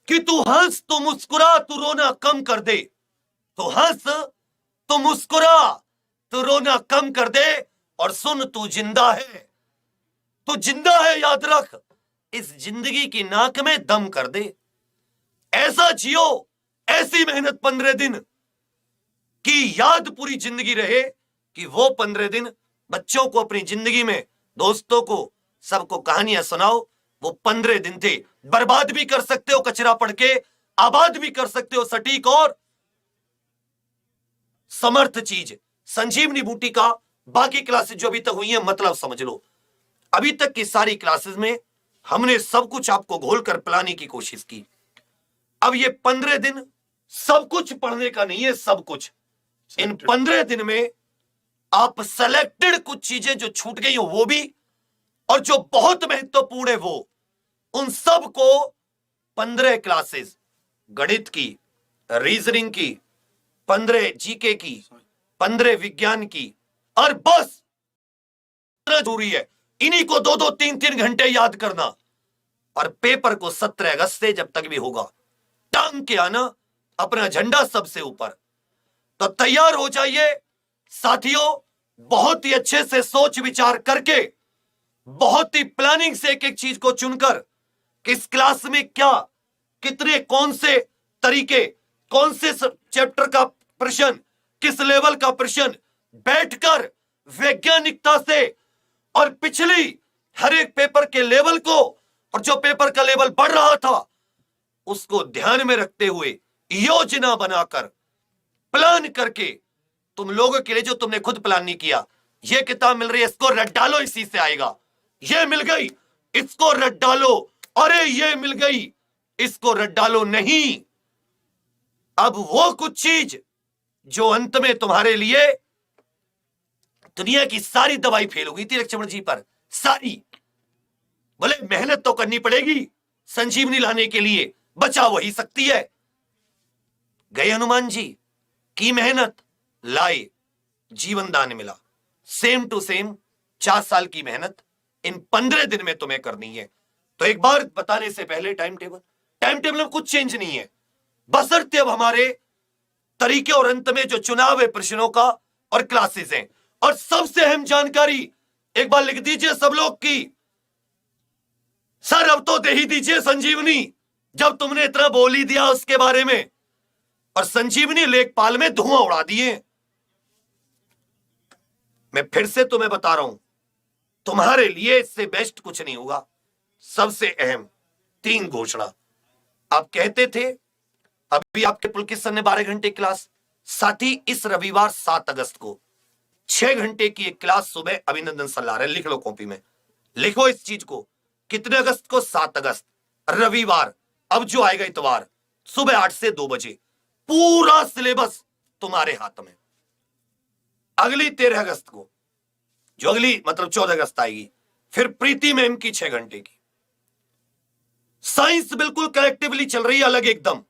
कि तू हंस, तू मुस्कुरा, तू रोना कम कर दे। तू हंस, तू मुस्कुरा, तू रोना कम कर दे। और सुन, तू जिंदा है, तू जिंदा है, याद रख। इस जिंदगी की नाक में दम कर दे। ऐसा जियो, ऐसी मेहनत 15 दिन की याद पूरी जिंदगी रहे, कि वो 15 दिन बच्चों को, अपनी जिंदगी में दोस्तों को, सबको कहानियां सुनाओ। वो 15 दिन थे। बर्बाद भी कर सकते हो कचरा पढ़ के, आबाद भी कर सकते हो सटीक और समर्थ चीज। संजीवनी बूटी का बाकी क्लासेस जो अभी तक हुई है, मतलब समझ लो, अभी तक की सारी क्लासेस में हमने सब कुछ आपको घोलकर पिलाने की कोशिश की। अब ये 15 दिन सब कुछ पढ़ने का नहीं है, सब कुछ। इन 15 दिन में आप सेलेक्टेड कुछ चीजें जो छूट गई हो वो भी, और जो बहुत महत्वपूर्ण है वो, उन सब को 15 क्लासेस, गणित की, रीजनिंग की, 15 जीके की, 15 विज्ञान की, और बस जरूरी है इन्हीं को 2-2 3-3 घंटे याद करना। और पेपर को 17 अगस्त से जब तक भी होगा, टांग के आना अपना झंडा सबसे ऊपर। तो तैयार हो जाइए साथियों, बहुत ही अच्छे से सोच विचार करके, बहुत ही प्लानिंग से एक एक चीज को चुनकर, किस क्लास में क्या, कितने, कौन से तरीके, कौन से चैप्टर का प्रश्न, किस लेवल का प्रश्न, बैठकर वैज्ञानिकता से और पिछली हर एक पेपर के लेवल को, और जो पेपर का लेवल बढ़ रहा था उसको ध्यान में रखते हुए योजना बनाकर, प्लान करके, तुम लोगों के लिए जो तुमने खुद प्लान नहीं किया, यह किताब मिल रही है, इसको रट डालो, इसी से आएगा। यह मिल गई, इसको रट डालो, अरे ये मिल गई, इसको रट डालो। नहीं, अब वो कुछ चीज जो अंत में तुम्हारे लिए दुनिया की सारी दवाई फेल हो गई थी लक्ष्मण जी पर, सारी। बोले मेहनत तो करनी पड़ेगी संजीवनी लाने के लिए, बचा वही सकती है। गए हनुमान जी की मेहनत, लाए, जीवन दान मिला। सेम टू सेम 4 साल की मेहनत इन 15 दिन में तुम्हें करनी है। तो एक बार बताने से पहले, टाइम टेबल में कुछ चेंज नहीं है, बशर्ते अब हमारे तरीके और अंत में जो चुनाव है प्रश्नों का और क्लासेस हैं। और सबसे अहम जानकारी एक बार लिख दीजिए सब लोग की, सर अब तो दे ही दीजिए संजीवनी, जब तुमने इतना बोल ही दिया उसके बारे में, और संजीवनी लेखपाल में धुआं उड़ा दिए। मैं फिर से तुम्हें बता रहा हूं, तुम्हारे लिए इससे बेस्ट कुछ नहीं होगा। सबसे अहम 3 घोषणा। आप कहते थे अभी आपके पुलकित सर ने 12 घंटे क्लास, साथ ही इस रविवार 7 अगस्त को 6 घंटे की एक क्लास सुबह अभिनंदन सर ला रहे हैं। लिख लो कॉपी में, लिखो इस चीज को। कितने अगस्त को? 7 अगस्त, रविवार। अब जो आएगा इतवार, सुबह 8 से 2 बजे, पूरा सिलेबस तुम्हारे हाथ में। अगली 13 अगस्त को, जो अगली मतलब 14 अगस्त आएगी, फिर प्रीति मैम की 6 घंटे की। साइंस बिल्कुल कलेक्टिवली चल रही है, अलग एकदम।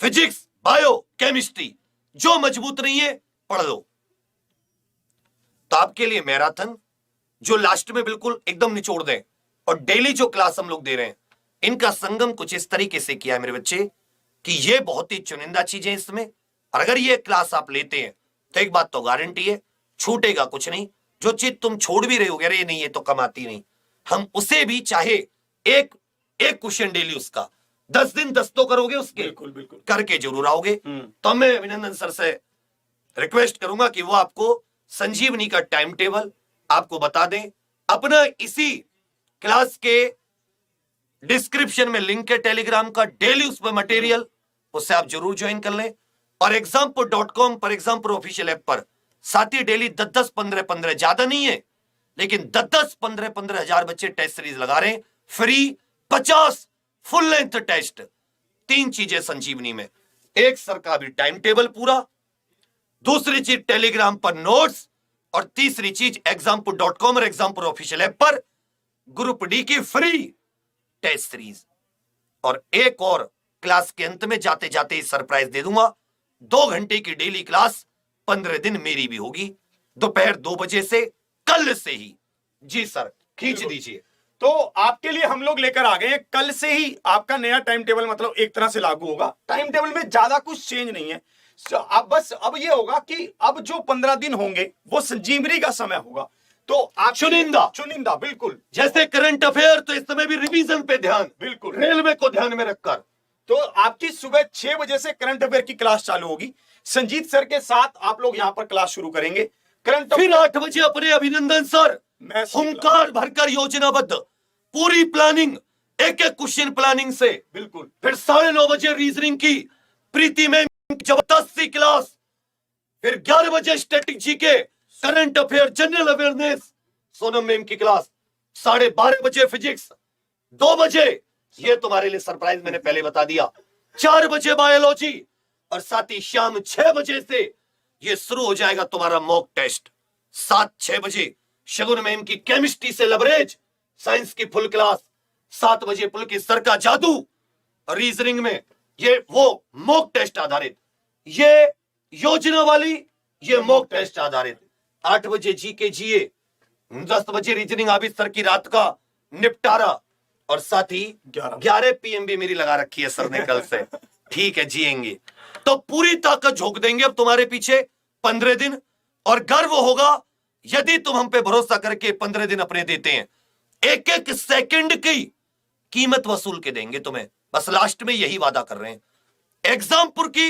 फिजिक्स, बायो, केमिस्ट्री, जो मजबूत नहीं है पढ़ लो। तो आपके लिए मैराथन, जो लास्ट में बिल्कुल एकदम निचोड़ दें। और डेली जो क्लास हम लोग दे रहे हैं, इनका संगम कुछ इस तरीके से किया है मेरे बच्चे, कि ये बहुत ही चुनिंदा चीजें इसमें। और अगर ये क्लास आप लेते हैं तो एक बात तो गारंटी है, छूटेगा कुछ नहीं। जो चीज तुम छोड़ भी रहे हो, अरे नहीं ये तो कमाती नहीं, हम उसे भी चाहे एक क्वेश्चन डेली उसका 10 दिन 10 तो करोगे उसके, बिल्कुल बिल्कुल करके जरूर आओगे। तो मैं अभिनंदन सर से रिक्वेस्ट करूंगा कि वो आपको संजीवनी का टाइम टेबल आपको बता दें। अपना इसी क्लास के डिस्क्रिप्शन में लिंक है टेलीग्राम का, डेली उस पर मटेरियल, उससे आप जरूर ज्वाइन कर लें। और example.com पर, एग्जामपुर ऑफिशियल ऐप पर साथ ही डेली 10-10, 15-15, ज्यादा नहीं है लेकिन 10-10, 15-15 हजार बच्चे टेस्ट सीरीज लगा रहे हैं, फ्री 50 फुल लेंथ टेस्ट। 3 चीजें संजीवनी में, एक सर का भी टाइम टेबल पूरा, दूसरी चीज टेलीग्राम पर नोट्स, और तीसरी चीज example.com और एग्जामपुर ऑफिशियल ऐप पर ग्रुप डी की फ्री टेस्ट सीरीज। और एक और क्लास के अंत में जाते जाते सरप्राइज दे दूंगा, 2 घंटे की डेली क्लास 15 दिन मेरी भी होगी, दोपहर 2 बजे से, कल से ही। जी सर, खींच दीजिए। तो आपके लिए हम लोग लेकर आ गए हैं, कल से ही आपका नया टाइम टेबल मतलब एक तरह से लागू होगा। टाइम टेबल में ज्यादा कुछ चेंज नहीं है। अब बस अब ये होगा कि अब जो 15 दिन होंगे वो संजीवनी का समय होगा। तो आप चुनिंदा बिल्कुल, जैसे करंट अफेयर, तो इस समय भी रिवीजन पे ध्यान, बिल्कुल रेलवे को ध्यान में रखकर। तो आपकी सुबह 6 बजे से करंट अफेयर की क्लास चालू होगी। संजीत सर के साथ आप लोग यहाँ पर क्लास शुरू करेंगे। करंट फिर 8 बजे अपने अभिनंदन सर हुंकार भरकर योजनाबद्ध पूरी प्लानिंग, एक एक क्वेश्चन प्लानिंग से। बिल्कुल। फिर 9:30 बजे रीजनिंग की प्रीति में जबरदस्ती क्लास। फिर 11 बजे static GK, current affair, general awareness Sonam ma'am की क्लास। 12:30 बजे फिजिक्स। 2 बजे, ये तुम्हारे लिए सरप्राइज मैंने पहले बता दिया, 4 बजे बायोलॉजी। और साथ ही शाम 6 बजे से ये शुरू हो जाएगा तुम्हारा मॉक टेस्ट। 7-6 बजे शगुन मैम की केमिस्ट्री से लवरेज साइंस की फुल क्लास। 7 बजे पुलकित सर का जादू रीजनिंग में, ये वो मॉक टेस्ट आधारित, ये योजना वाली, ये मॉक टेस्ट आधारित। 8 बजे जीके जीए, 10 बजे रीजनिंग आबिद सर की रात का निपटारा। और साथ ही 11 PM भी मेरी लगा रखी है सर ने कल से। ठीक है, जिएंगे तो पूरी ताकत झोंक देंगे अब तुम्हारे पीछे 15 दिन। और गर्व होगा यदि तुम हम पे भरोसा करके 15 दिन अपने देते हैं। एक एक सेकंड की कीमत वसूल के देंगे तुम्हें, बस लास्ट में यही वादा कर रहे हैं। एग्जामपुर की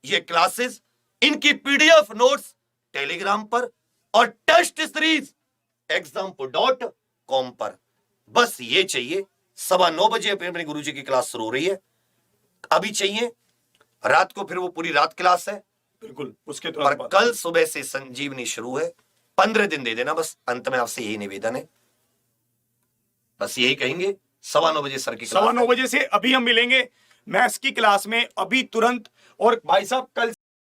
ये क्लासेस, इनकी PDF नोट्स टेलीग्राम पर और टेस्ट सीरीज example.com पर। बस ये चाहिए। 9:15 बजे अपने गुरुजी की क्लास शुरू हो रही है। अभी चाहिए रात को, फिर वो पूरी रात क्लास है। बिल्कुल, उसके और कल सुबह से संजीवनी शुरू है। 15 दिन दे देना बस। अंत में आपसे यही निवेदन है, बस यही कहेंगे। 9:15 बजे सर की क्लास। 9:15 बजे से अभी हम मिलेंगे मैथ्स की क्लास में, अभी तुरंत। और भाई साहब कल